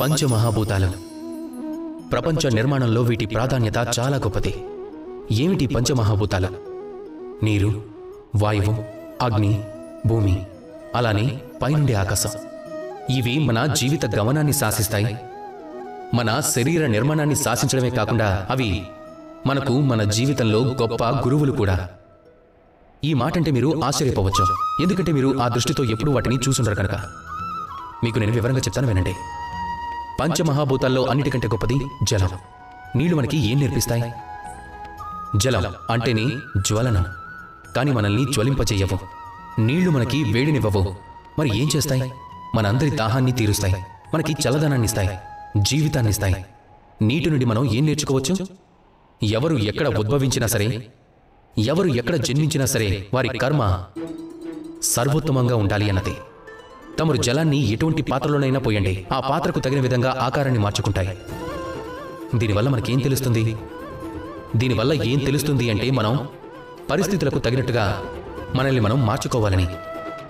పంచమహాభూతాలు ప్రపంచ నిర్మాణంలో వీటి ప్రాధాన్యత చాలా గొప్పది. ఏమిటి పంచమహాభూతాలు? నీరు, వాయువు, అగ్ని, భూమి, అలానే పైనుండే ఆకాశం. ఇవి మన జీవిత గమనాన్ని శాసిస్తాయి. మన శరీర నిర్మాణాన్ని శాసించడమే కాకుండా అవి మనకు మన జీవితంలో గొప్ప గురువులు కూడా. ఈ మాటంటే మీరు ఆశ్చర్యపోవచ్చు, ఎందుకంటే మీరు ఆ దృష్టితో ఎప్పుడూ వాటిని చూసుండరు కనుక. మీకు నేను వివరంగా చెప్తాను, వినండి. పంచమహాభూతాల్లో అన్నిటికంటే గొప్పది జలం. నీళ్లు మనకి ఏం నేర్పిస్తాయి? జలం అంటేనే జ్వలనం, కానీ మనల్ని జ్వలింపచేయవు. నీళ్లు మనకి వేడినివ్వవు, మరి ఏం చేస్తాయి? మనందరి దాహాన్ని తీరుస్తాయి, మనకి చల్లదనాన్నిస్తాయి, జీవితాన్నిస్తాయి. నీటి నుండి మనం ఏం నేర్చుకోవచ్చు? ఎవరు ఎక్కడ ఉద్భవించినా సరే, ఎవరు ఎక్కడ జన్మించినా సరే వారి కర్మ సర్వోత్తమంగా ఉండాలి అన్నది. తమరు జలాన్ని ఎటువంటి పాత్రలోనైనా పోయండి, ఆ పాత్రకు తగిన విధంగా ఆకారాన్ని మార్చుకుంటాయి. దీనివల్ల మనకేం తెలుస్తుంది? దీనివల్ల ఏం తెలుస్తుంది అంటే మనం పరిస్థితులకు తగినట్టుగా మనల్ని మనం మార్చుకోవాలని.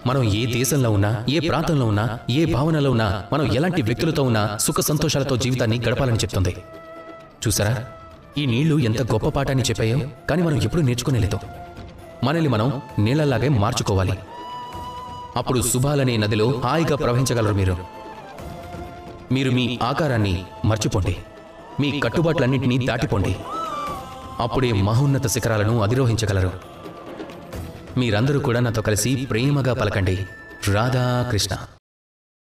మనం ఏ దేశంలో ఉన్నా, ఏ ప్రాంతంలో ఉన్నా, ఏ భావనలో ఉన్నా, మనం ఎలాంటి వ్యక్తులతో ఉన్నా సుఖ సంతోషాలతో జీవితాన్ని గడపాలని చెప్తుంది. చూసారా, ఈ నీళ్లు ఎంత గొప్ప పాఠాన్ని చెప్పాయో, కానీ మనం ఎప్పుడూ నేర్చుకునేలేదు. మనల్ని మనం నీళ్లలాగే మార్చుకోవాలి. అప్పుడు శుభాలనే నదిలో హాయిగా ప్రవహించగలరు. మీరు మీ ఆకారాన్ని మర్చిపోండి, మీ కట్టుబాట్లన్నింటినీ దాటిపోండి. అప్పుడే మహోన్నత శిఖరాలను అధిరోహించగలరు. మీరందరూ కూడా నాతో కలిసి ప్రేమగా పలకండి, రాధాకృష్ణ.